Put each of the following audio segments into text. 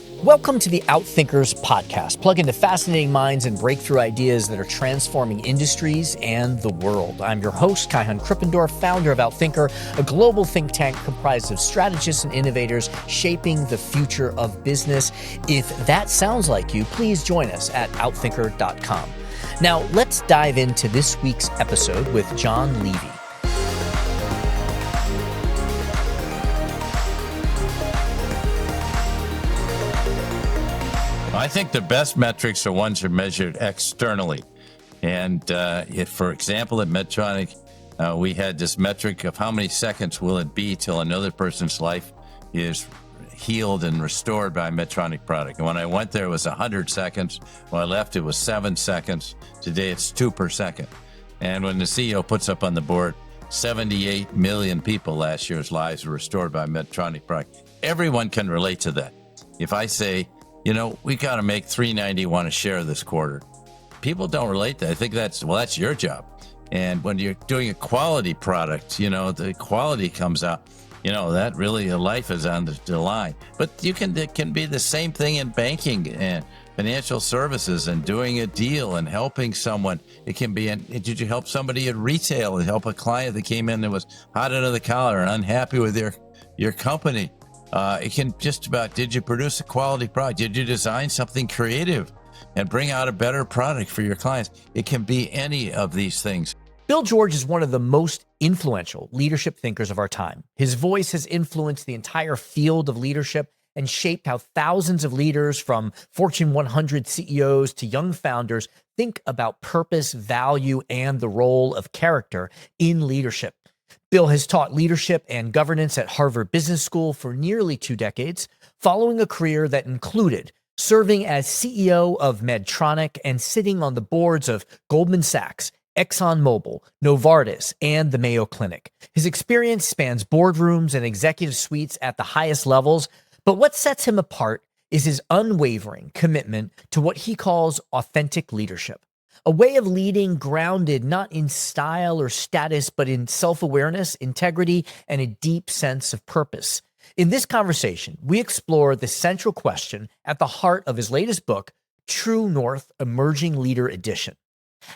Welcome to the Outthinkers podcast. Plug into fascinating minds and breakthrough ideas that are transforming industries and the world. I'm your host, Kaihan Krippendorf, founder of Outthinker, a global think tank comprised of strategists and innovators shaping the future of business. If that sounds like you, please join us at outthinker.com. Now, let's dive into this week's episode with John Levy. I think the best metrics are ones that are measured externally. And if, for example, at Medtronic, we had this metric of how many seconds will it be till another person's life is healed and restored by a Medtronic product. And when I went there, it was 100 seconds. When I left, it was 7 seconds. Today, it's 2 per second. And when the CEO puts up on the board, 78 million people last year's lives were restored by a Medtronic product. Everyone can relate to that. If I say, you know, we got to make $3.91 a share this quarter, people don't relate to that. I think that's your job. And when you're doing a quality product, you know, the quality comes out, you know, that really your life is on the line. But it can be the same thing in banking and financial services and doing a deal and helping someone. It can be, did you help somebody at retail and help a client that came in that was hot under the collar and unhappy with your company? It can just about, did you produce a quality product? Did you design something creative and bring out a better product for your clients? It can be any of these things. Bill George is one of the most influential leadership thinkers of our time. His voice has influenced the entire field of leadership and shaped how thousands of leaders, from Fortune 100 CEOs to young founders, think about purpose, value, and the role of character in leadership. Bill has taught leadership and governance at Harvard Business School for nearly 2 decades, following a career that included serving as CEO of Medtronic and sitting on the boards of Goldman Sachs, ExxonMobil, Novartis, and the Mayo Clinic. His experience spans boardrooms and executive suites at the highest levels, but what sets him apart is his unwavering commitment to what he calls authentic leadership. A way of leading grounded not in style or status, but in self-awareness, integrity, and a deep sense of purpose. In this conversation, we explore the central question at the heart of his latest book, True North: Emerging Leader Edition.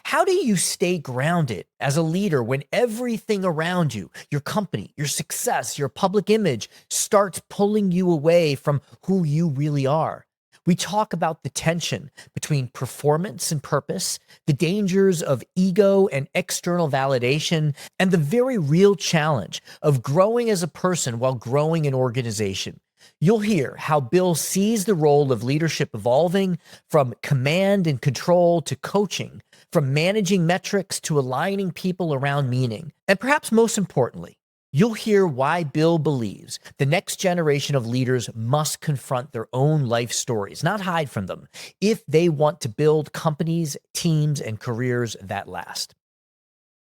How do you stay grounded as a leader when everything around you, your company, your success, your public image, starts pulling you away from who you really are? We talk about the tension between performance and purpose, the dangers of ego and external validation, and the very real challenge of growing as a person while growing an organization. You'll hear how Bill sees the role of leadership evolving from command and control to coaching, from managing metrics to aligning people around meaning. And perhaps most importantly, you'll hear why Bill believes the next generation of leaders must confront their own life stories, not hide from them, if they want to build companies, teams, and careers that last.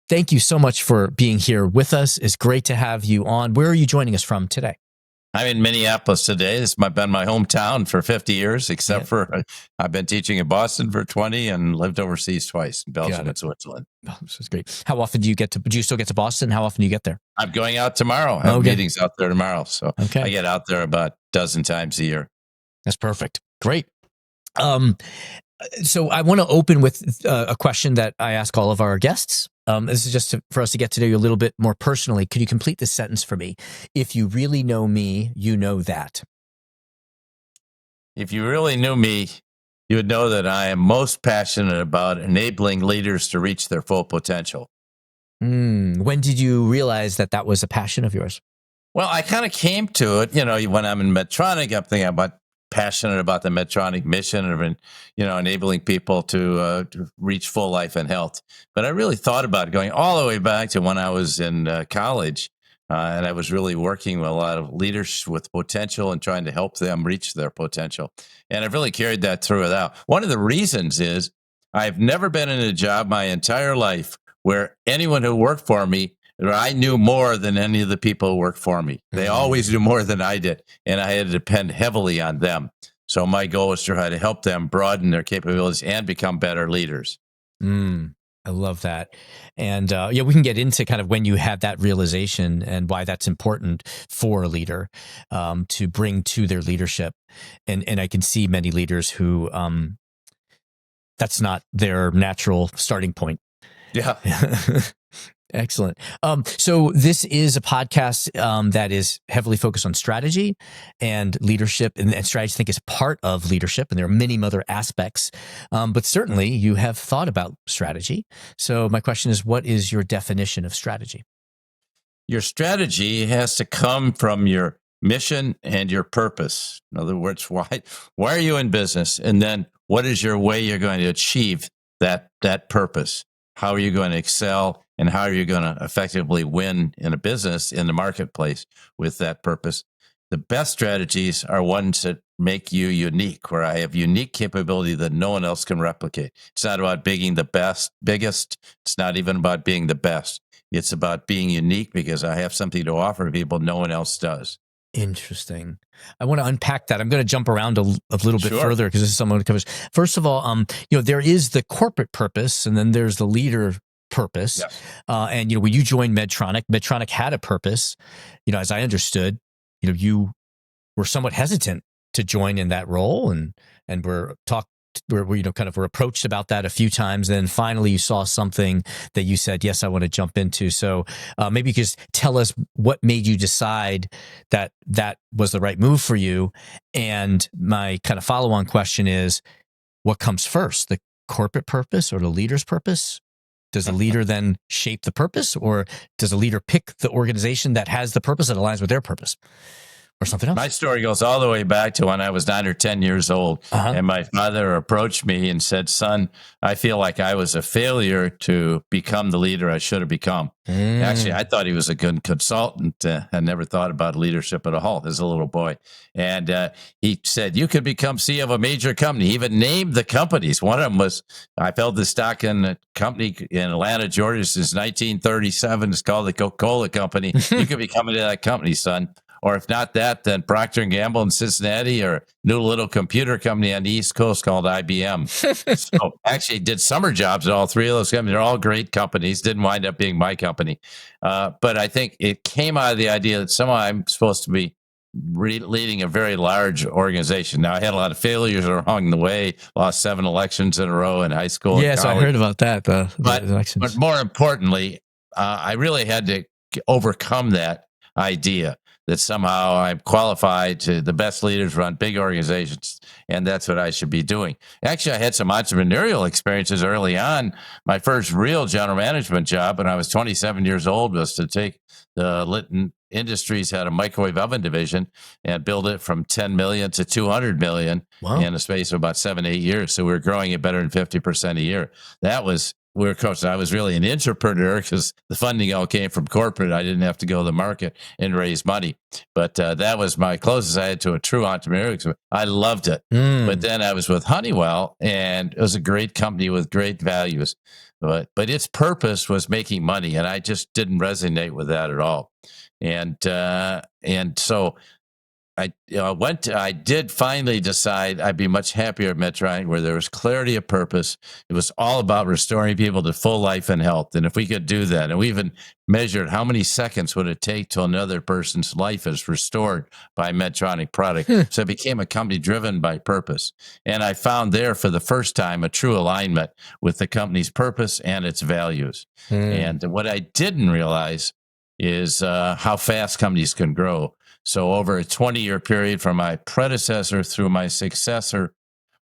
Thank you so much for being here with us. It's great to have you on. Where are you joining us from today? I'm in Minneapolis today. This has been my hometown for 50 years, except for I've been teaching in Boston for 20 and lived overseas twice, in Belgium and Switzerland. Oh, this is great. How often do you still get to Boston? How often do you get there? I'm going out tomorrow. I have meetings out there tomorrow. So I get out there about a dozen times a year. That's perfect. Great. So I want to open with a question that I ask all of our guests. This is just for us to get to know you a little bit more personally. Could you complete this sentence for me? If you really know me, you know that. If you really knew me, you would know that I am most passionate about enabling leaders to reach their full potential. When did you realize that was a passion of yours? Well, I kind of came to it, when I'm in Medtronic, I'm thinking passionate about the Medtronic mission of, enabling people to reach full life and health. But I really thought about it going all the way back to when I was in college, and I was really working with a lot of leaders with potential and trying to help them reach their potential. And I've really carried that through it out. One of the reasons is I've never been in a job my entire life where anyone who worked for me, I knew more than any of the people who worked for me. They always knew more than I did, and I had to depend heavily on them. So my goal is to try to help them broaden their capabilities and become better leaders. I love that. And yeah, we can get into kind of when you have that realization and why that's important for a leader to bring to their leadership. And I can see many leaders who that's not their natural starting point. Yeah. Excellent. So this is a podcast that is heavily focused on strategy and leadership, and strategy, I think, is part of leadership, and there are many other aspects. But certainly, you have thought about strategy. So my question is, what is your definition of strategy? Your strategy has to come from your mission and your purpose. In other words, why are you in business? And then what is your way you're going to achieve that purpose? How are you going to excel, and how are you going to effectively win in a business, in the marketplace with that purpose? The best strategies are ones that make you unique, where I have unique capability that no one else can replicate. It's not about being the biggest. It's not even about being the best. It's about being unique because I have something to offer people no one else does. Interesting. I want to unpack that. I'm going to jump around a little bit Sure. further because this is someone who covers. First of all, there is the corporate purpose, and then there's the leader purpose. Yes. And when you joined Medtronic had a purpose. As I understood, you were somewhat hesitant to join in that role, and we're approached about that a few times. Then finally you saw something that you said, yes, I want to jump into. So maybe you could just tell us what made you decide that was the right move for you. And my kind of follow-on question is, what comes first, the corporate purpose or the leader's purpose? Does the leader then shape the purpose, or does the leader pick the organization that has the purpose that aligns with their purpose? Or something else? My story goes all the way back to when I was 9 or 10 years old. And my father approached me and said, son, I feel like I was a failure to become the leader I should have become. Actually, I thought he was a good consultant. I never thought about leadership at all as a little boy. And he said, you could become CEO of a major company. He even named the companies. One of them was, I've held the stock in a company in Atlanta, Georgia since 1937. It's called the Coca-Cola Company. You could become into that company, son. Or if not that, then Procter & Gamble in Cincinnati, or new little computer company on the East Coast called IBM. So actually did summer jobs at all three of those companies. They're all great companies. Didn't wind up being my company. But I think it came out of the idea that somehow I'm supposed to be leading a very large organization. Now, I had a lot of failures along the way, lost 7 elections in a row in high school. Yes, I heard about that. The elections. But more importantly, I really had to overcome that idea that somehow I'm qualified to the best leaders run big organizations, and that's what I should be doing. Actually, I had some entrepreneurial experiences early on. My first real general management job when I was 27 years old was to take the Litton Industries, had a microwave oven division, and build it from 10 million to 200 million in a space of about 7-8 years. So we were growing it better than 50% a year. That was I was really an entrepreneur because the funding all came from corporate. I didn't have to go to the market and raise money. But that was my closest I had to a true entrepreneur experience. I loved it. But then I was with Honeywell, and it was a great company with great values. But its purpose was making money, and I just didn't resonate with that at all. And so I did finally decide I'd be much happier at Medtronic, where there was clarity of purpose. It was all about restoring people to full life and health. And if we could do that, and we even measured how many seconds would it take till another person's life is restored by Medtronic product. So it became a company driven by purpose. And I found there for the first time a true alignment with the company's purpose and its values. And what I didn't realize is how fast companies can grow. So over a 20-year period from my predecessor through my successor,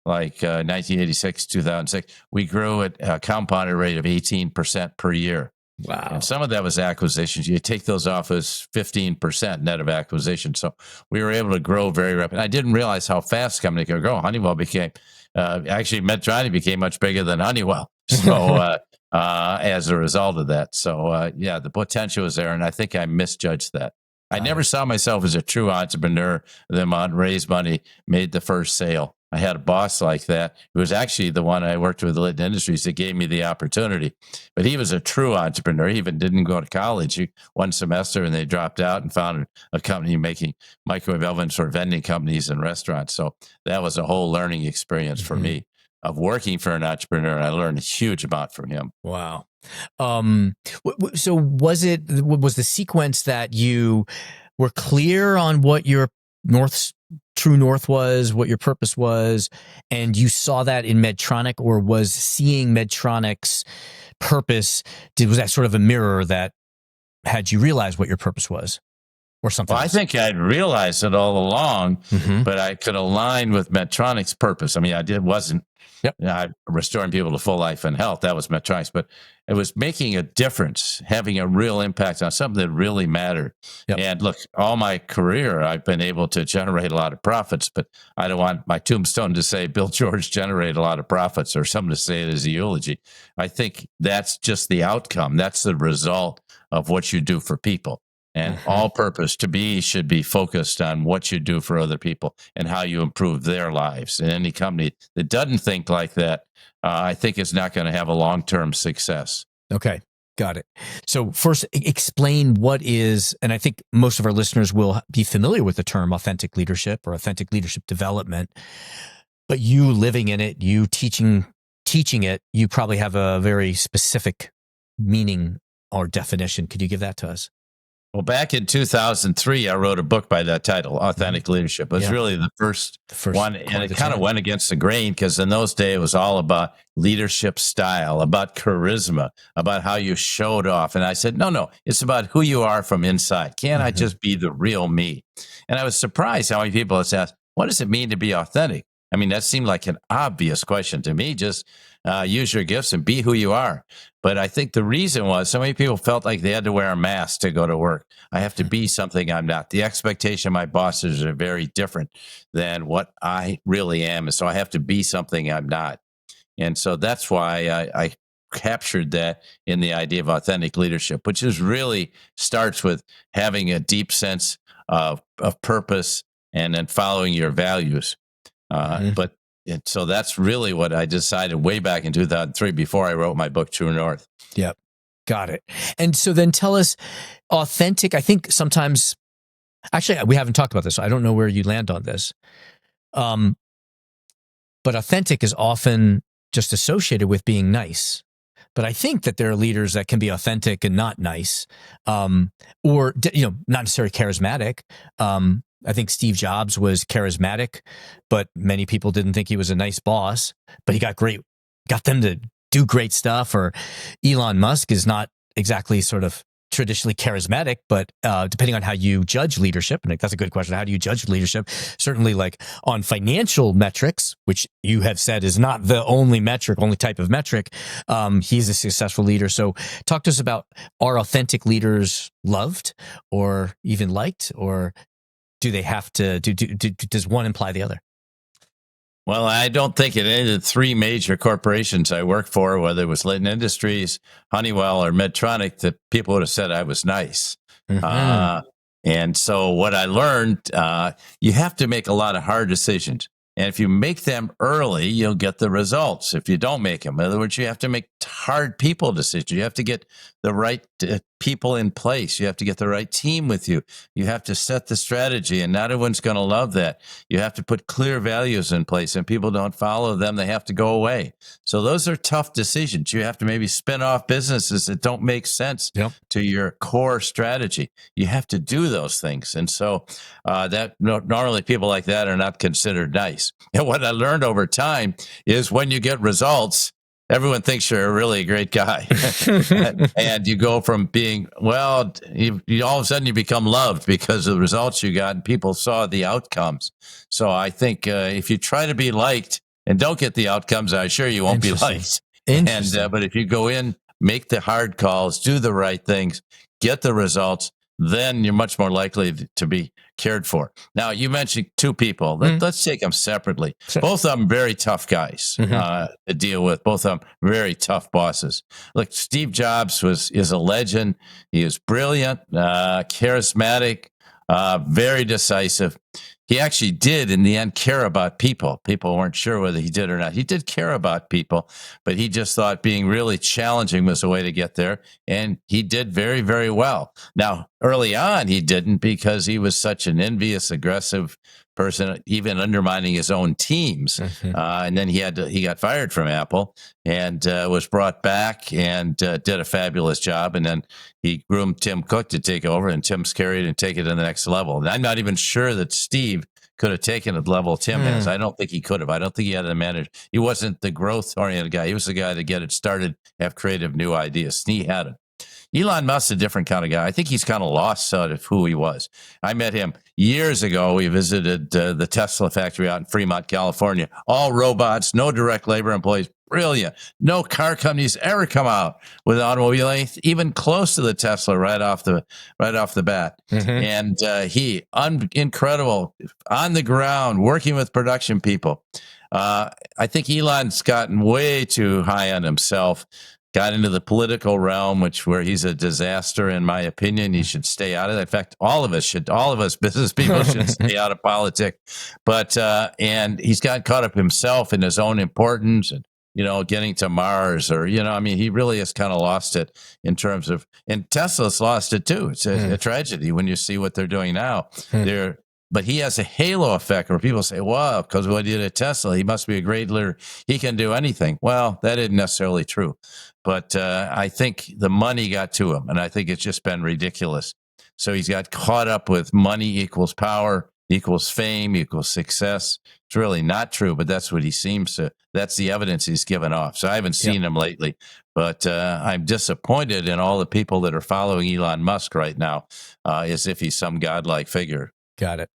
like 1986, 2006, we grew at a compounded rate of 18% per year. Wow. And some of that was acquisitions. You take those off as 15% net of acquisition. So we were able to grow very rapidly. I didn't realize how fast a company could grow. Honeywell became, actually Medtronic became much bigger than Honeywell. So as a result of that. So yeah, the potential was there. And I think I misjudged that. I never saw myself as a true entrepreneur, then raised money, made the first sale. I had a boss like that who was actually the one I worked with, Litton Industries, that gave me the opportunity. But he was a true entrepreneur. He even didn't go to college. One semester, and they dropped out and founded a company making microwave ovens for vending companies and restaurants. So that was a whole learning experience for me. of working for an entrepreneur. I learned a huge amount from him. Wow. So was the sequence that you were clear on what your true north was, what your purpose was, and you saw that in Medtronic, or was seeing Medtronic's purpose, was that sort of a mirror that had you realize what your purpose was? Or something. Well, I think I'd realized it all along, but I could align with Medtronic's purpose. I mean, wasn't restoring people to full life and health. That was Medtronic's, but it was making a difference, having a real impact on something that really mattered. Yep. And look, all my career, I've been able to generate a lot of profits, but I don't want my tombstone to say Bill George generated a lot of profits or something to say it as a eulogy. I think that's just the outcome. That's the result of what you do for people. And all purpose should be focused on what you do for other people and how you improve their lives. And any company that doesn't think like that, I think is not going to have a long-term success. Okay, got it. So first, explain what is, and I think most of our listeners will be familiar with the term authentic leadership or authentic leadership development, but you living in it, you teaching it, you probably have a very specific meaning or definition. Could you give that to us? Well, back in 2003, I wrote a book by that title, Authentic Leadership. It was really the first one, and it kind of went against the grain because in those days, it was all about leadership style, about charisma, about how you showed off. And I said, no, it's about who you are from inside. Can't I just be the real me? And I was surprised how many people have asked, what does it mean to be authentic? I mean, that seemed like an obvious question to me. Just use your gifts and be who you are. But I think the reason was so many people felt like they had to wear a mask to go to work. I have to be something I'm not. The expectation of my bosses are very different than what I really am. And so I have to be something I'm not. And so that's why I captured that in the idea of authentic leadership, which is really starts with having a deep sense of purpose and then following your values. So that's really what I decided way back in 2003 before I wrote my book, True North. Yep. Got it. And so then tell us, authentic, I think sometimes, actually, we haven't talked about this. So I don't know where you land on this. But authentic is often just associated with being nice. But I think that there are leaders that can be authentic and not nice, or not necessarily charismatic. I think Steve Jobs was charismatic, but many people didn't think he was a nice boss. But he got them to do great stuff. Or Elon Musk is not exactly sort of traditionally charismatic, but depending on how you judge leadership, and that's a good question. How do you judge leadership? Certainly, like on financial metrics, which you have said is not the only type of metric. He's a successful leader. So talk to us about, are authentic leaders loved or even liked, or do they have to, does one imply the other? Well, I don't think in any of the three major corporations I worked for, whether it was Litton Industries, Honeywell, or Medtronic, that people would have said I was nice. And so what I learned, you have to make a lot of hard decisions. And if you make them early, you'll get the results. If you don't make them, in other words, you have to make hard people decisions. You have to get the right people in place. You have to get the right team with you. You have to set the strategy, and not everyone's going to love that. You have to put clear values in place, and people don't follow them. They have to go away. So those are tough decisions. You have to maybe spin off businesses that don't make sense to your core strategy. You have to do those things. And so that normally people like that are not considered nice. And what I learned over time is when you get results, everyone thinks you're a really great guy. And you go from being, you all of a sudden you become loved because of the results you got and people saw the outcomes. So I think if you try to be liked and don't get the outcomes, I'm sure you won't be liked. But if you go in, make the hard calls, do the right things, get the results, then you're much more likely to be cared for. Now, you mentioned two people. Let's take them separately. Sure. Both of them very tough guys to deal with. Both of them very tough bosses. Look, Steve Jobs is a legend. He was brilliant, charismatic, very decisive. He actually did, in the end, care about people. People weren't sure whether he did or not. He did care about people, but he just thought being really challenging was a way to get there, and he did very, very well. Now, early on, he didn't because he was such an envious, aggressive person, even undermining his own teams. And then he got fired from Apple and was brought back and did a fabulous job. And then he groomed Tim Cook to take over, and Tim's carried and take it to the next level. And I'm not even sure that Steve could have taken it the level Tim has. I don't think he could have. I don't think he had a manager. He wasn't the growth-oriented guy. He was the guy to get it started, have creative new ideas. He had it. Elon Musk's a different kind of guy. I think he's kind of lost sight of who he was. I met him years ago. We visited the Tesla factory out in Fremont, California. All robots, no direct labor employees. Brilliant. No car companies ever come out with automobile even close to the Tesla right off the bat. And he incredible on the ground, working with production people. I think Elon's gotten way too high on himself. Got into the political realm, where he's a disaster, in my opinion. He should stay out of it. In fact, all of us business people should stay out of politics. But and he's got caught up himself in his own importance and, getting to Mars he really has kind of lost it in terms of, and Tesla's lost it too. It's a tragedy when you see what they're doing now. But he has a halo effect where people say, wow, because what he did at Tesla, he must be a great leader. He can do anything. Well, that isn't necessarily true. But I think the money got to him, and I think it's just been ridiculous. So he's got caught up with money equals power, equals fame, equals success. It's really not true, but that's what he seems to, that's the evidence he's given off. So I haven't seen him lately, but I'm disappointed in all the people that are following Elon Musk right now, as if he's some godlike figure. Got it.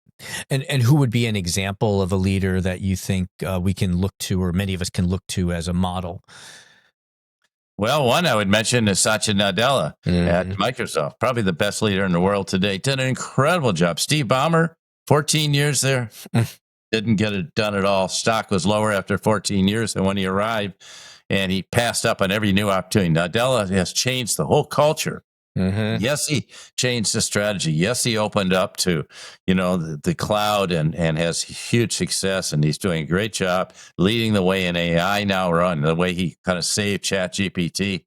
And who would be an example of a leader that you think we can look to, or many of us can look to as a model? Well, one I would mention is Satya Nadella at Microsoft, probably the best leader in the world today. Did an incredible job. Steve Ballmer, 14 years there, didn't get it done at all. Stock was lower after 14 years than when he arrived, and he passed up on every new opportunity. Nadella has changed the whole culture. Yes, he changed the strategy. Yes, he opened up to, the cloud and has huge success, and he's doing a great job leading the way in AI now, run the way he kind of saved ChatGPT.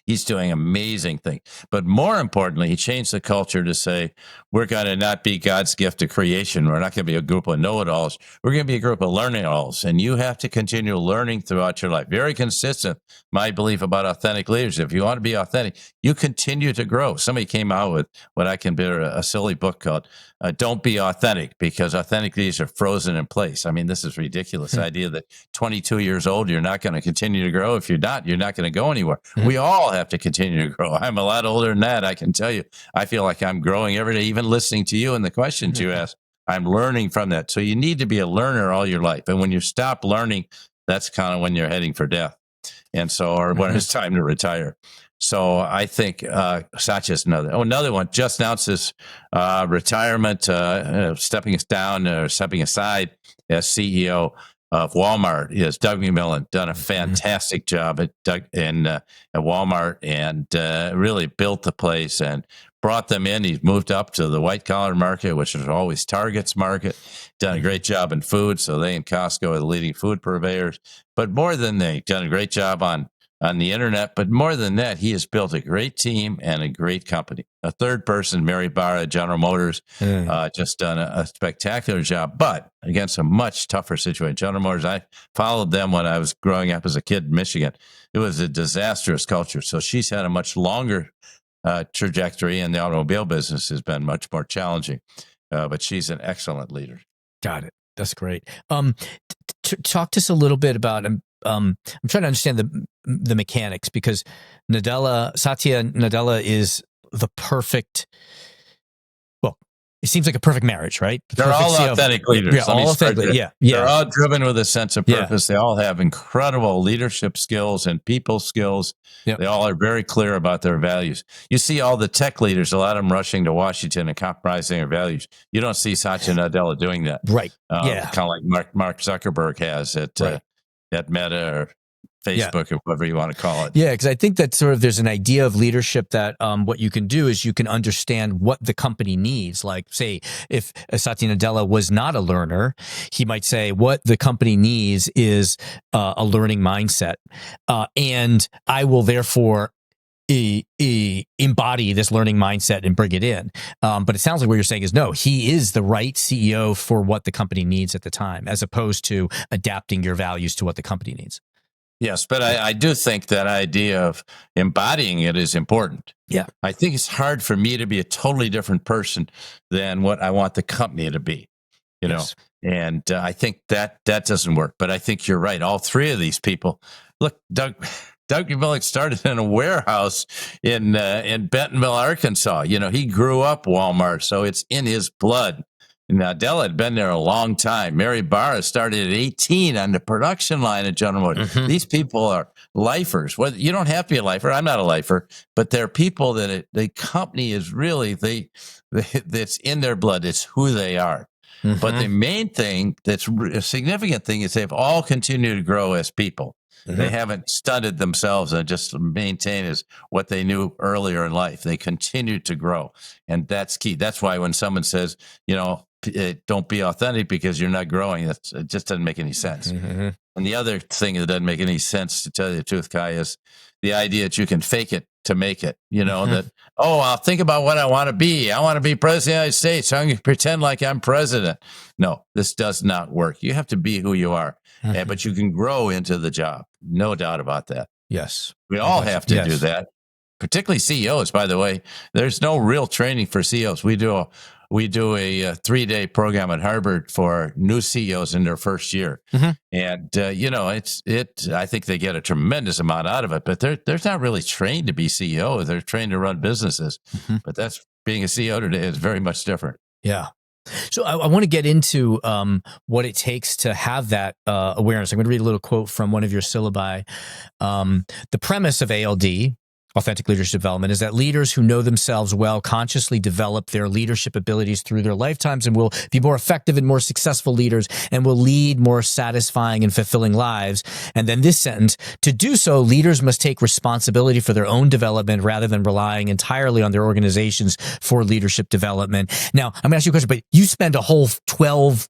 He's doing amazing things. But more importantly, he changed the culture to say, we're going to not be God's gift to creation. We're not going to be a group of know-it-alls. We're going to be a group of learning-alls. And you have to continue learning throughout your life. Very consistent, my belief about authentic leadership. If you want to be authentic, you continue to grow. Somebody came out with what I consider a silly book called Don't Be Authentic, because authentic leaders are frozen in place. I mean, this is ridiculous. The idea that 22 years old, you're not going to continue to grow. If you're not going to go anywhere. We all have to continue to grow. I'm a lot older than that. I can tell you, I feel like I'm growing every day, even listening to you and the questions you ask. I'm learning from that. So you need to be a learner all your life. And when you stop learning, that's kind of when you're heading for death. And so, or when it's time to retire. So I think Satya's another one, just announced his retirement, stepping aside as CEO of Walmart. Is Doug McMillon done a fantastic job at Walmart, and really built the place and brought them in. He's moved up to the white collar market, which is always Target's market. Done a great job in food. So they and Costco are the leading food purveyors. But more than that, done a great job on the internet. But more than that, he has built a great team and a great company. A third person, Mary Barra, General Motors, just done a spectacular job, but against a much tougher situation. General Motors, I followed them when I was growing up as a kid in Michigan. It was a disastrous culture. So she's had a much longer trajectory, and the automobile business has been much more challenging. But she's an excellent leader. Got it. That's great. Talk to us a little bit about, I'm trying to understand the mechanics, because Satya Nadella is the perfect, well, it seems like a perfect marriage, right? They're all authentic leaders. Yeah, all authentic. Yeah. They're all driven with a sense of purpose. Yeah. They all have incredible leadership skills and people skills. Yep. They all are very clear about their values. You see all the tech leaders, a lot of them rushing to Washington and compromising their values. You don't see Satya Nadella doing that. Right. Kind of like Mark Zuckerberg has at Meta or Facebook or whatever you want to call it. Yeah, because I think that sort of there's an idea of leadership that what you can do is you can understand what the company needs. Like, say, if Satya Nadella was not a learner, he might say what the company needs is a learning mindset. And I will therefore embody this learning mindset and bring it in. But it sounds like what you're saying is no, he is the right CEO for what the company needs at the time, as opposed to adapting your values to what the company needs. Yes, but I do think that idea of embodying it is important. Yeah. I think it's hard for me to be a totally different person than what I want the company to be, Yes. and I think that doesn't work. But I think you're right. All three of these people, look, Doug McMillan started in a warehouse in Bentonville, Arkansas. He grew up Walmart, so it's in his blood. Now, Della had been there a long time. Mary Barra started at 18 on the production line at General Motors. Mhm. These people are lifers. Well, you don't have to be a lifer. I'm not a lifer, but they're people that the company is really, that's in their blood. It's who they are. Mhm. But the main thing that's a significant thing is they've all continued to grow as people. They haven't stunted themselves and just maintain as what they knew earlier in life. They continue to grow. And that's key. That's why when someone says, don't be authentic because you're not growing, it just doesn't make any sense. Mhm. And the other thing that doesn't make any sense, to tell you the truth, Kai, is the idea that you can fake it to make it. That, I'll think about what I want to be. I want to be president of the United States. I'm going to pretend like I'm president. No, this does not work. You have to be who you are, but you can grow into the job. No doubt about that. Yes. We all have to do Yes. that, particularly CEOs, by the way. There's no real training for CEOs. We do a 3-day program at Harvard for new CEOs in their first year. And, I think they get a tremendous amount out of it, but they're not really trained to be CEOs. They're trained to run businesses. But that's being a CEO today is very much different. Yeah. So I want to get into what it takes to have that awareness. I'm going to read a little quote from one of your syllabi. The premise of ALD, Authentic Leadership Development, is that leaders who know themselves well consciously develop their leadership abilities through their lifetimes and will be more effective and more successful leaders and will lead more satisfying and fulfilling lives. And then this sentence, to do so, leaders must take responsibility for their own development rather than relying entirely on their organizations for leadership development. Now, I'm going to ask you a question, but you spend a whole 12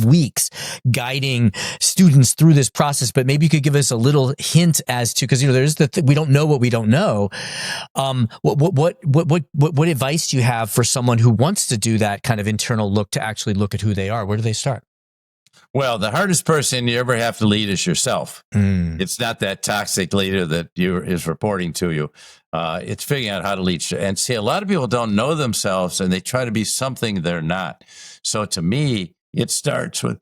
weeks guiding students through this process, but maybe you could give us a little hint as to, because there's we don't know what we don't know. What advice do you have for someone who wants to do that kind of internal look to actually look at who they are? Where do they start? Well, the hardest person you ever have to lead is yourself. It's not that toxic leader that is reporting to you. It's figuring out how to lead. And see, a lot of people don't know themselves and they try to be something they're not. So to me, it starts with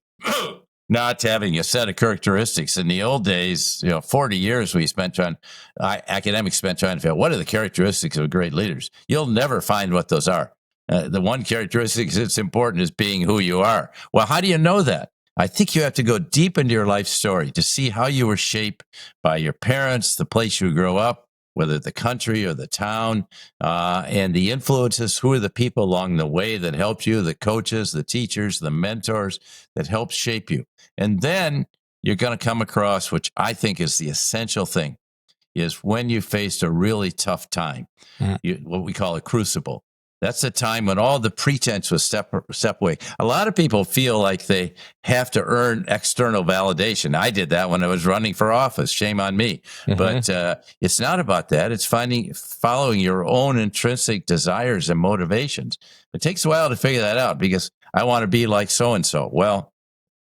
not having a set of characteristics. In the old days, 40 years academics spent trying to figure out what are the characteristics of great leaders. You'll never find what those are. The one characteristic that's important is being who you are. Well, how do you know that? I think you have to go deep into your life story to see how you were shaped by your parents, the place you grew up, whether the country or the town, and the influences. Who are the people along the way that helped you, the coaches, the teachers, the mentors that helped shape you. And then you're going to come across, which I think is the essential thing, is when you faced a really tough time, what we call a crucible. That's the time when all the pretense was step away. A lot of people feel like they have to earn external validation. I did that when I was running for office. Shame on me. But it's not about that. It's following your own intrinsic desires and motivations. It takes a while to figure that out because I want to be like so-and-so. Well,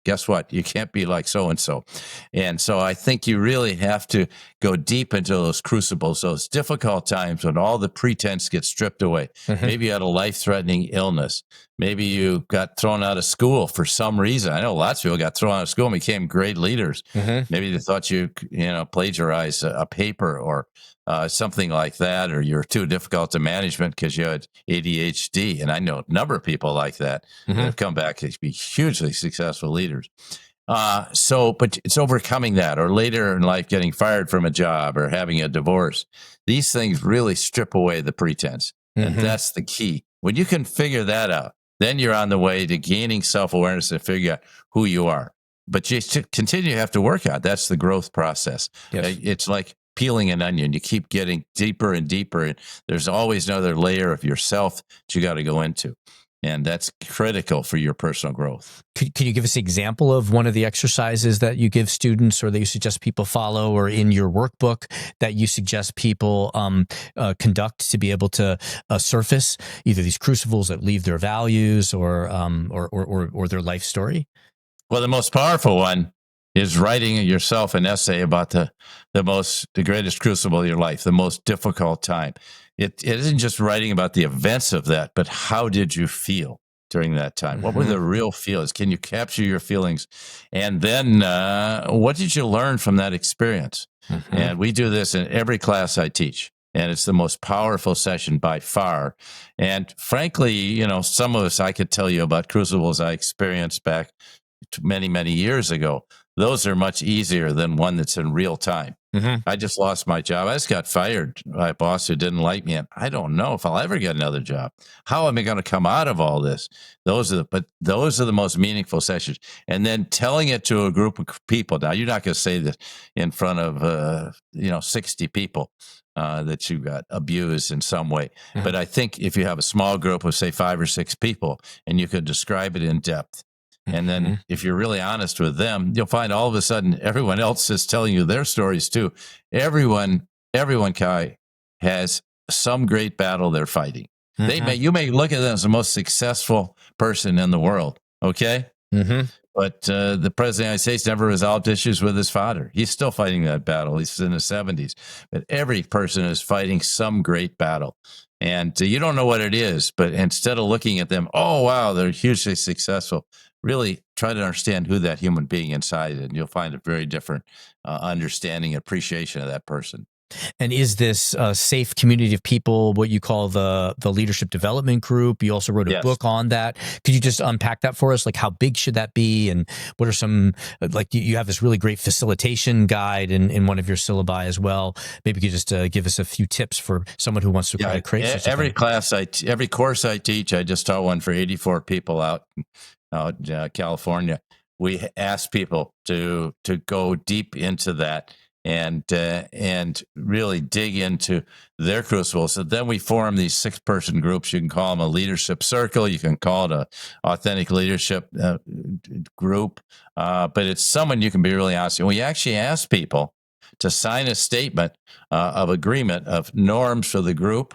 guess what? You can't be like so-and-so. And so I think you really have to go deep into those crucibles, those difficult times when all the pretense gets stripped away. Maybe you had a life-threatening illness. Maybe you got thrown out of school for some reason. I know lots of people got thrown out of school and became great leaders. Maybe they thought you plagiarized a paper or something like that, or you're too difficult to management because you had ADHD. And I know a number of people like that that have come back to be hugely successful leaders. But it's overcoming that, or later in life, getting fired from a job or having a divorce. These things really strip away the pretense. And that's the key. When you can figure that out, then you're on the way to gaining self-awareness and figure out who you are. But you continue to have to work out. That's the growth process. Yes. It's like peeling an onion. You keep getting deeper and deeper. And there's always another layer of yourself that you got to go into. And that's critical for your personal growth. Can you give us an example of one of the exercises that you give students or that you suggest people follow, or in your workbook that you suggest people conduct to be able to surface either these crucibles that leave their values or their life story? Well, the most powerful one is writing yourself an essay about the greatest crucible of your life, the most difficult time. It isn't just writing about the events of that, but how did you feel during that time? Mm-hmm. What were the real feelings? Can you capture your feelings? And then what did you learn from that experience? Mm-hmm. And we do this in every class I teach. And it's the most powerful session by far. And frankly, some of us, I could tell you about crucibles I experienced back many, many years ago. Those are much easier than one that's in real time. Mm-hmm. I just lost my job. I just got fired by a boss who didn't like me. And I don't know if I'll ever get another job. How am I going to come out of all this? Those are the most meaningful sessions. And then telling it to a group of people. Now, you're not going to say this in front of, 60 people that you got abused in some way. Mm-hmm. But I think if you have a small group of, say, 5 or 6 people, and you could describe it in depth, and then if you're really honest with them, you'll find all of a sudden everyone else is telling you their stories too. Everyone, Kai, has some great battle they're fighting. Mm-hmm. You may look at them as the most successful person in the world, okay? Mm-hmm. But the president of the United States never resolved issues with his father. He's still fighting that battle. He's in his 70s. But every person is fighting some great battle. And you don't know what it is, but instead of looking at them, oh, wow, they're hugely successful, really try to understand who that human being inside is, and you'll find a very different understanding and appreciation of that person. And is this a safe community of people, what you call the leadership development group? You also wrote a book on that. Could you just unpack that for us? Like, how big should that be? And what are some, like, you have this really great facilitation guide in one of your syllabi as well. Maybe you could just give us a few tips for someone who wants to create such a thing. Every course I teach, I just taught one for 84 people out California. We ask people to go deep into that and really dig into their crucibles. So then we form these 6-person groups. You can call them a leadership circle. You can call it a authentic leadership group. But it's someone you can be really honest. And we actually ask people to sign a statement of agreement of norms for the group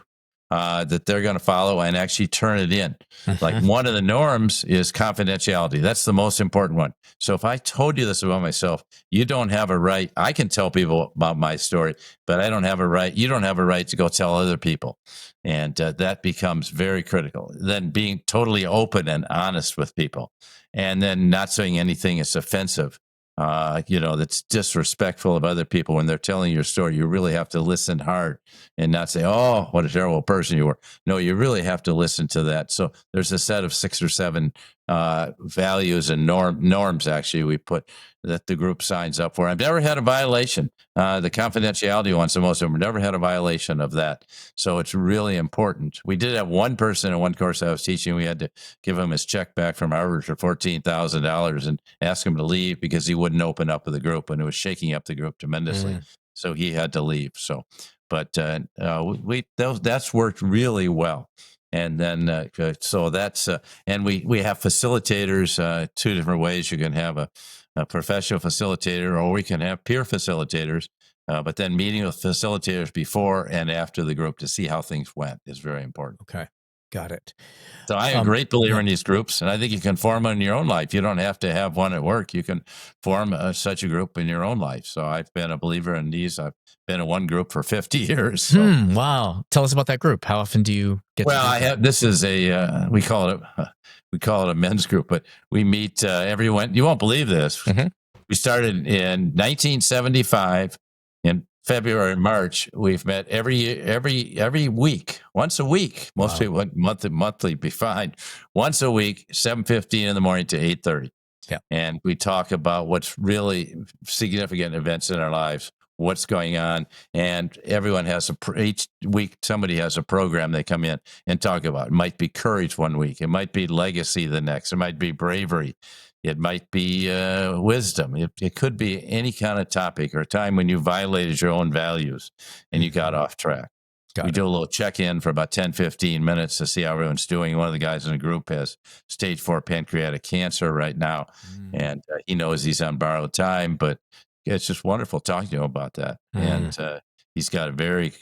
that they're going to follow, and actually turn it in. Mm-hmm. Like, one of the norms is confidentiality. That's the most important one. So if I told you this about myself, you don't have a right. I can tell people about my story, but I don't have a right. You don't have a right to go tell other people. And that becomes very critical. Then being totally open and honest with people, and then not saying anything that's offensive. That's disrespectful of other people when they're telling your story. You really have to listen hard and not say, oh, what a terrible person you were. No, you really have to listen to that. So there's a set of 6 or 7 values and norms, actually, we put that the group signs up for. I've never had a violation. The confidentiality one's the most important. Never had a violation of that. So it's really important. We did have one person in one course I was teaching. We had to give him his check back from Harvard for $14,000 and ask him to leave because he wouldn't open up with the group, and it was shaking up the group tremendously. So he had to leave. So, but that's worked really well. And then, so that's, and we have facilitators, 2 different ways. You can have a professional facilitator, or we can have peer facilitators. But then meeting with facilitators before and after the group to see how things went is very important. Okay. Got it. So I am a great believer in these groups, and I think you can form one in your own life. You don't have to have one at work. You can form such a group in your own life. So I've been a believer in these. I've been in one group for 50 years. So. Wow. Tell us about that group. How often do you get to this is we call it a men's group, but we meet everyone. You won't believe this. Mm-hmm. We started in 1975. In February and March, we've met every week, once a week. Most people monthly be fine. Once a week, 7:15 in the morning to 8:30. Yeah. And we talk about what's really significant events in our lives, what's going on, and everyone has each week somebody has a program they come in and talk about. It might be courage one week, it might be legacy the next, it might be bravery. It might be wisdom. It could be any kind of topic, or a time when you violated your own values and you got off track. We do a little check-in for about 10, 15 minutes to see how everyone's doing. One of the guys in the group has stage 4 pancreatic cancer right now, and he knows he's on borrowed time, but it's just wonderful talking to him about that. And he's got a very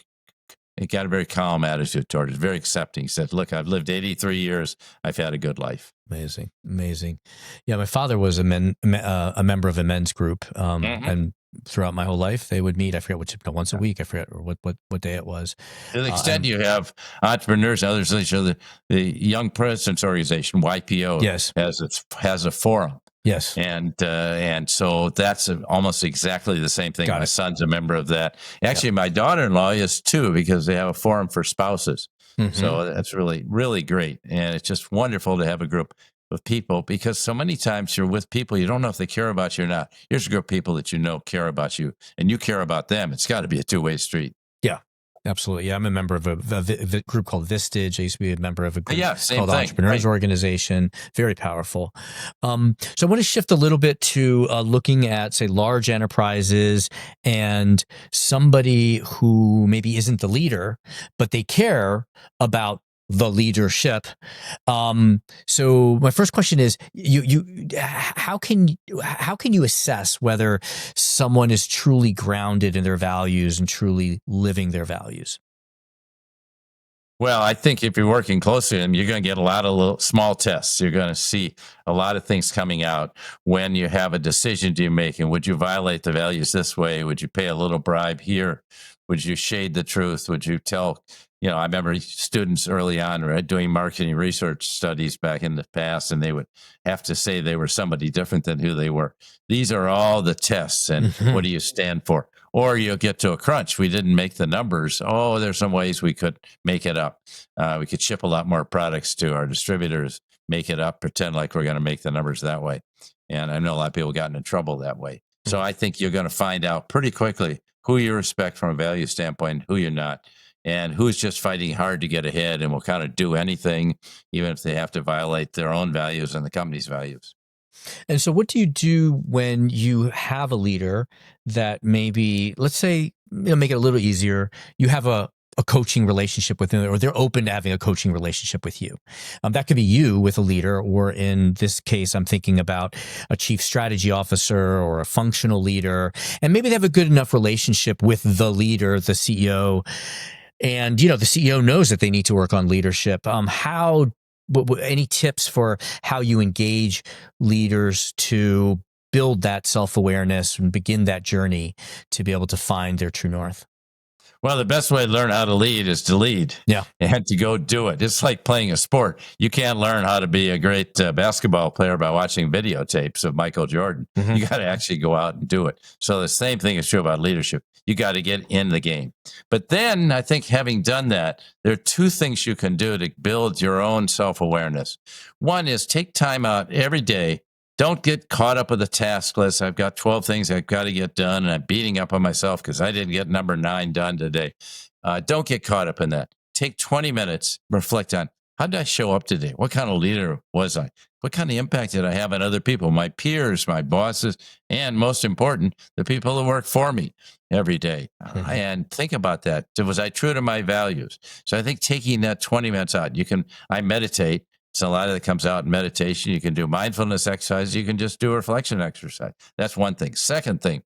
calm attitude toward it, very accepting. He said, look, I've lived 83 years. I've had a good life. Amazing. Yeah, my father was a member of a men's group, and throughout my whole life, they would meet. I forget once a week. I forget what day it was. To the extent you have entrepreneurs and others, the Young Presidents Organization (YPO) has a forum. Yes, and so that's almost exactly the same thing. My son's a member of that. Actually, my daughter-in-law is too, because they have a forum for spouses. So that's really, really great, and it's just wonderful to have a group of people, because so many times you're with people, you don't know if they care about you or not. Here's a group of people that you know care about you, and you care about them. It's got to be a two-way street. Yeah, absolutely. Yeah, I'm a member of a group called Vistage. I used to be a member of a group called Entrepreneurs Organization. Very powerful. So I want to shift a little bit to looking at, say, large enterprises and somebody who maybe isn't the leader, but they care about the leadership. So my first question is, how can you assess whether someone is truly grounded in their values and truly living their values? Well, I think if you're working closely with them, you're going to get a lot of little small tests. You're going to see a lot of things coming out when you have a decision to make. And would you violate the values this way? Would you pay a little bribe here? Would you shade the truth? Would you tell? I remember students early on doing marketing research studies back in the past, and they would have to say they were somebody different than who they were. These are all the tests. And what do you stand for? Or you'll get to a crunch. We didn't make the numbers. Oh, there's some ways we could make it up. We could ship a lot more products to our distributors, make it up, pretend like we're going to make the numbers that way. And I know a lot of people got into trouble that way. So I think you're going to find out pretty quickly who you respect from a value standpoint, who you're not, and who's just fighting hard to get ahead and will kind of do anything, even if they have to violate their own values and the company's values. And so what do you do when you have a leader that maybe, let's say, make it a little easier, you have a coaching relationship with them, or they're open to having a coaching relationship with you? That could be you with a leader, or in this case, I'm thinking about a chief strategy officer or a functional leader, and maybe they have a good enough relationship with the leader, the CEO, and the CEO knows that they need to work on leadership. Any tips for how you engage leaders to build that self-awareness and begin that journey to be able to find their true north? Well, the best way to learn how to lead is to lead. Yeah. And to go do it. It's like playing a sport. You can't learn how to be a great basketball player by watching videotapes of Michael Jordan. You got to actually go out and do it. So the same thing is true about leadership. You got to get in the game. But then I think, having done that, there are two things you can do to build your own self-awareness. One is take time out every day. Don't get caught up with the task list. I've got 12 things I've got to get done, and I'm beating up on myself because I didn't get number 9 done today. Don't get caught up in that. Take 20 minutes, reflect on, how did I show up today? What kind of leader was I? What kind of impact did I have on other people, my peers, my bosses, and most important, the people who work for me every day? And think about that. Was I true to my values? So I think taking that 20 minutes out, I meditate. So a lot of it comes out in meditation. You can do mindfulness exercise. You can just do a reflection exercise. That's one thing. Second thing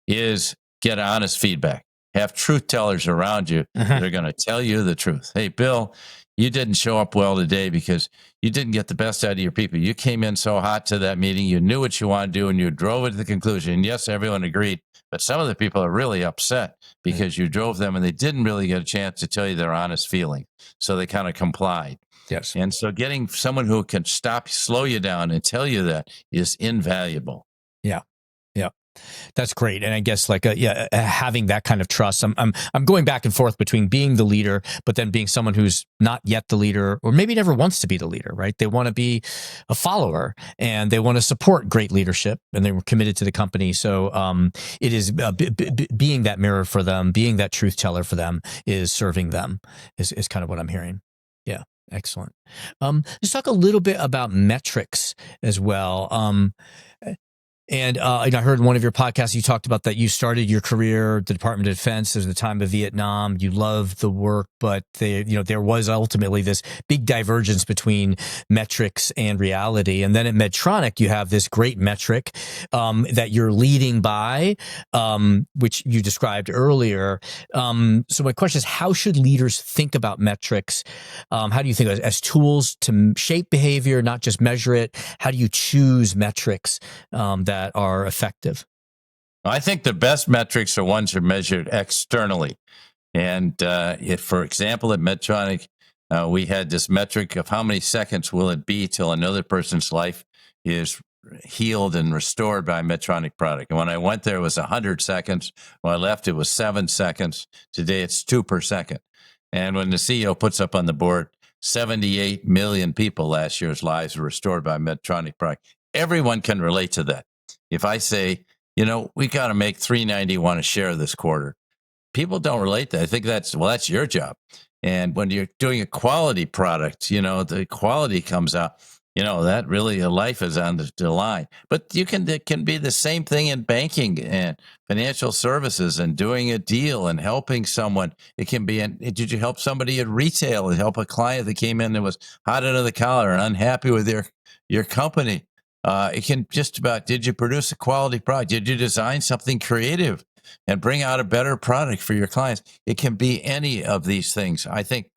is get honest feedback. Have truth tellers around you that are going to tell you the truth. Hey, Bill, you didn't show up well today because you didn't get the best out of your people. You came in so hot to that meeting. You knew what you wanted to do, and you drove it to the conclusion. And yes, everyone agreed. But some of the people are really upset because you drove them and they didn't really get a chance to tell you their honest feeling. So they kind of complied. Yes. And so getting someone who can slow you down and tell you that is invaluable. Yeah. Yeah. That's great. And I guess having that kind of trust, I'm going back and forth between being the leader, but then being someone who's not yet the leader, or maybe never wants to be the leader, right? They want to be a follower and they want to support great leadership, and they were committed to the company. So it is being that mirror for them, being that truth teller for them, is serving them is kind of what I'm hearing. Yeah. Excellent. Let's talk a little bit about metrics as well. And I heard in one of your podcasts, you talked about that you started your career at the Department of Defense at the time of Vietnam. You loved the work, but there was ultimately this big divergence between metrics and reality. And then at Medtronic, you have this great metric that you're leading by, which you described earlier. So my question is, how should leaders think about metrics? How do you think as tools to shape behavior, not just measure it? How do you choose metrics that are effective? I think the best metrics are ones that are measured externally. And for example, at Medtronic, we had this metric of how many seconds will it be till another person's life is healed and restored by a Medtronic product. And when I went there, it was 100 seconds. When I left, it was 7 seconds. Today, it's 2 per second. And when the CEO puts up on the board, 78 million people last year's lives were restored by a Medtronic product. Everyone can relate to that. If I say, we got to make $3.91 a share this quarter, people don't relate to that. I think that's your job. And when you're doing a quality product, the quality comes out, that really a life is on the line. But it can be the same thing in banking and financial services and doing a deal and helping someone. It can be, did you help somebody at retail and help a client that came in that was hot under the collar and unhappy with your company? It can just about, did you produce a quality product? Did you design something creative and bring out a better product for your clients? It can be any of these things. I think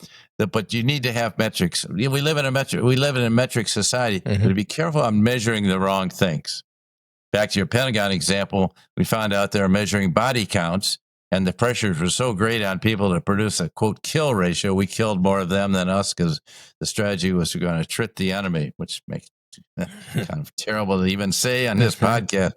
but you need to have metrics. We live in a metric society, but be careful on measuring the wrong things. Back to your Pentagon example, we found out they're measuring body counts, and the pressures were so great on people to produce a quote kill ratio. We killed more of them than us because the strategy was we're going to trick the enemy, which makes kind of terrible to even say on this podcast.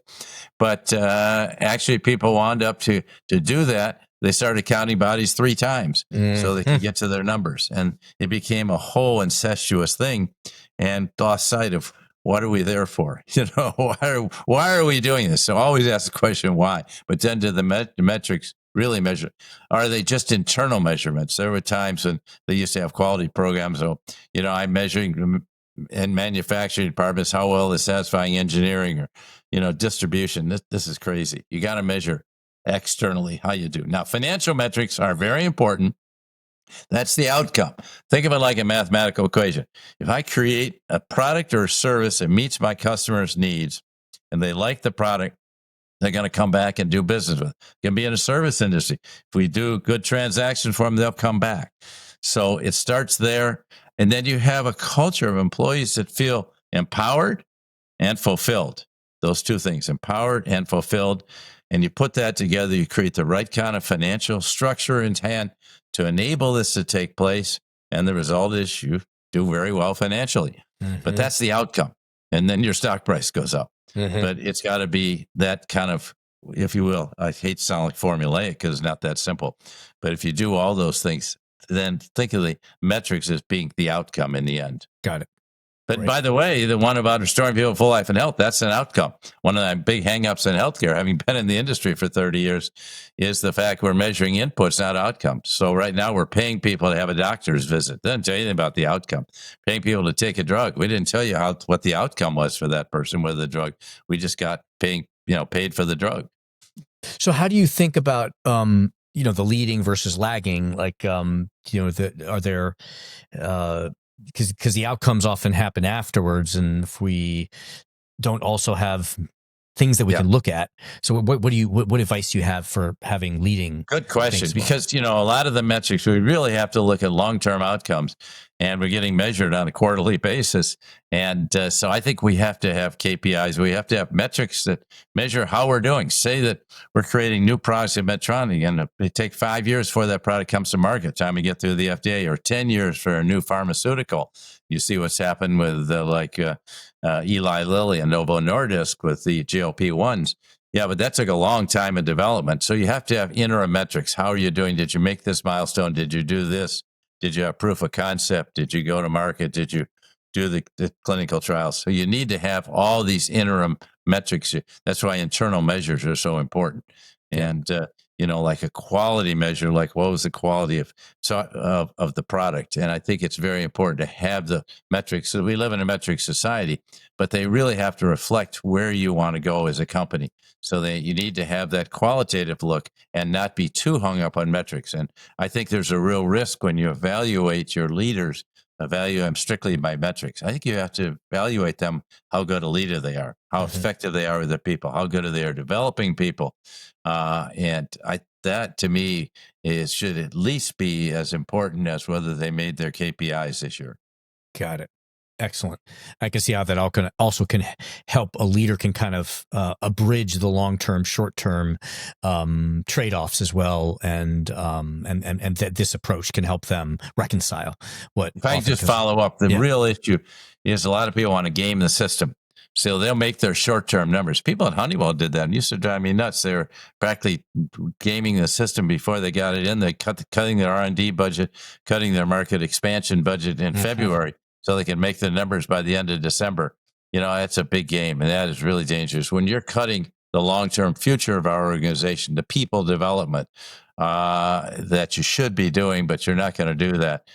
But actually, people wound up to do that. They started counting bodies 3 times so they could get to their numbers. And it became a whole incestuous thing and lost sight of what are we there for? Why are we doing this? So always ask the question, why? But then do the metrics really measure? Are they just internal measurements? There were times when they used to have quality programs. So, I'm measuring in manufacturing departments how well is satisfying engineering or, distribution. This is crazy. You got to measure externally how you do. Now, financial metrics are very important. That's the outcome. Think of it like a mathematical equation. If I create a product or a service that meets my customers' needs and they like the product, they're going to come back and do business with it. It can be in a service industry. If we do good transactions for them, they'll come back. So it starts there. And then you have a culture of employees that feel empowered and fulfilled. Those 2 things, empowered and fulfilled. And you put that together, you create the right kind of financial structure in hand to enable this to take place. And the result is you do very well financially. But that's the outcome. And then your stock price goes up. But it's got to be that kind of, if you will, I hate to sound like formulaic because it's not that simple. But if you do all those things, then think of the metrics as being the outcome in the end. Got it. But Right. by the way, the one about restoring people full life and health, that's an outcome. One of the big hangups in healthcare, having been in the industry for 30 years, is the fact we're measuring inputs, not outcomes. So right now we're paying people to have a doctor's visit. Doesn't tell you anything about the outcome. Paying people to take a drug. We didn't tell you what the outcome was for that person with the drug. We just got paid for the drug. So how do you think about, the leading versus lagging? Like, are there, because the outcomes often happen afterwards, and if we don't also have things that we can look at, so what advice do you have for having leading? Good question, well? because a lot of the metrics we really have to look at long-term outcomes, and we're getting measured on a quarterly basis. And so I think we have to have KPIs. We have to have metrics that measure how we're doing. Say that we're creating new products at Medtronic, and it take 5 years before that product comes to market, time we get through the FDA, or 10 years for a new pharmaceutical. You see what's happened with Eli Lilly and Novo Nordisk with the GLP-1s. Yeah, but that took a long time in development. So you have to have interim metrics. How are you doing? Did you make this milestone? Did you do this? Did you have proof of concept? Did you go to market? Did you do the clinical trials? So you need to have all these interim metrics. That's why internal measures are so important. And, like a quality measure, like what was the quality of the product. And I think it's very important to have the metrics. So we live in a metric society, but they really have to reflect where you want to go as a company. So that you need to have that qualitative look and not be too hung up on metrics. And I think there's a real risk when you evaluate your leaders, evaluate them strictly by metrics. I think you have to evaluate them, how good a leader they are, how effective they are with their people, how good they are developing people. That to me should at least be as important as whether they made their KPIs this year. Got it. Excellent. I can see how that also can help a leader can kind of abridge the long-term, short-term trade-offs as well, and that this approach can help them reconcile what. If I just follow up, the real issue is a lot of people want to game the system. So they'll make their short-term numbers. People at Honeywell did that and used to drive me nuts. They were practically gaming the system before they got it in. They cutting their R&D budget, cutting their market expansion budget in February so they can make the numbers by the end of December. That's a big game, and that is really dangerous. When you're cutting the long-term future of our organization, the people development that you should be doing, but you're not going to do that.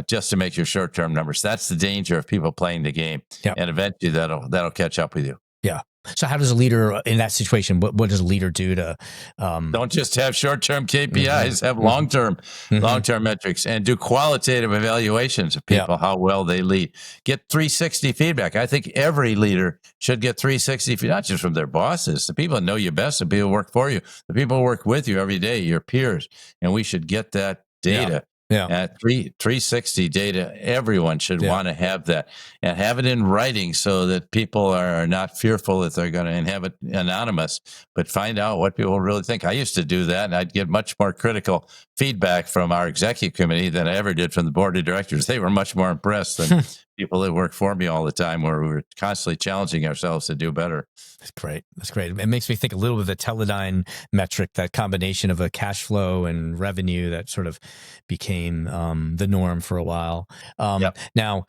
Just to make your short-term numbers. That's the danger of people playing the game. Yep. And eventually that'll catch up with you. Yeah. So how does a leader in that situation, what does a leader do to... Don't just have short-term KPIs, have long-term metrics, and do qualitative evaluations of people, how well they lead. Get 360 feedback. I think every leader should get 360 feedback, not just from their bosses, the people that know you best, the people who work for you, the people who work with you every day, your peers. And we should get that data. Yeah. At 360 data, everyone should want to have that and have it in writing so that people are not fearful that they're going to have it anonymous, but find out what people really think. I used to do that, and I'd get much more critical feedback from our executive committee than I ever did from the board of directors. They were much more impressed than people that work for me all the time, where we were constantly challenging ourselves to do better. That's great. That's great. It makes me think a little bit of the Teledyne metric, that combination of a cash flow and revenue that sort of became the norm for a while. Now,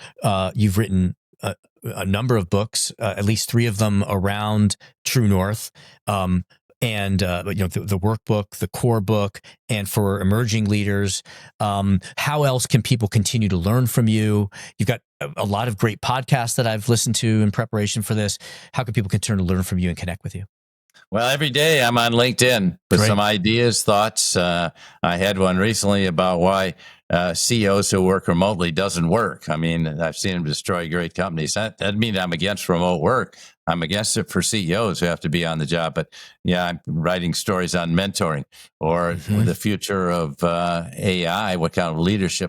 you've written a number of books, at least 3 of them around True North. And the workbook, the core book, and for emerging leaders. How else can people continue to learn from you? You've got a lot of great podcasts that I've listened to in preparation for this. How can people continue to learn from you and connect with you? Well, every day I'm on LinkedIn with some ideas, thoughts. I had one recently about why CEOs who work remotely doesn't work. I mean, I've seen them destroy great companies. That doesn't mean I'm against remote work. I'm against it for CEOs who have to be on the job. But I'm writing stories on mentoring or the future of AI, what kind of leaders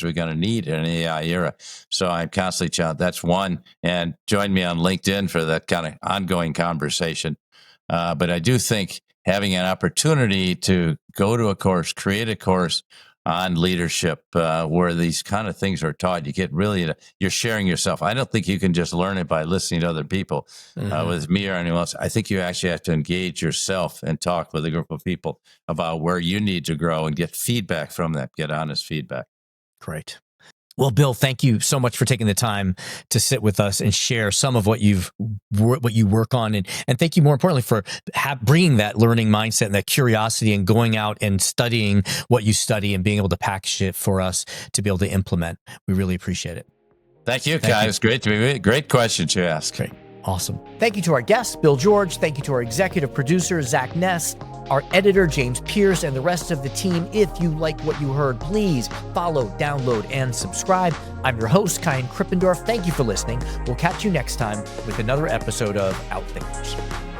we're going to need in an AI era. So I'm constantly challenged. That's one. And join me on LinkedIn for that kind of ongoing conversation. But I do think having an opportunity to go to a course, create a course on leadership where these kind of things are taught, you get you're sharing yourself. I don't think you can just learn it by listening to other people with me or anyone else. I think you actually have to engage yourself and talk with a group of people about where you need to grow and get feedback from them, get honest feedback. Great. Well, Bill, thank you so much for taking the time to sit with us and share some of what you work on, and thank you more importantly for bringing that learning mindset and that curiosity and going out and studying what you study and being able to package it for us to be able to implement. We really appreciate it. Thank you, Kai. It's great to be with you. Great questions you asked. Great. Awesome. Thank you to our guest, Bill George. Thank you to our executive producer, Zach Ness, our editor, James Pierce, and the rest of the team. If you like what you heard, please follow, download, and subscribe. I'm your host, Kyan Krippendorf. Thank you for listening. We'll catch you next time with another episode of Outthinkers.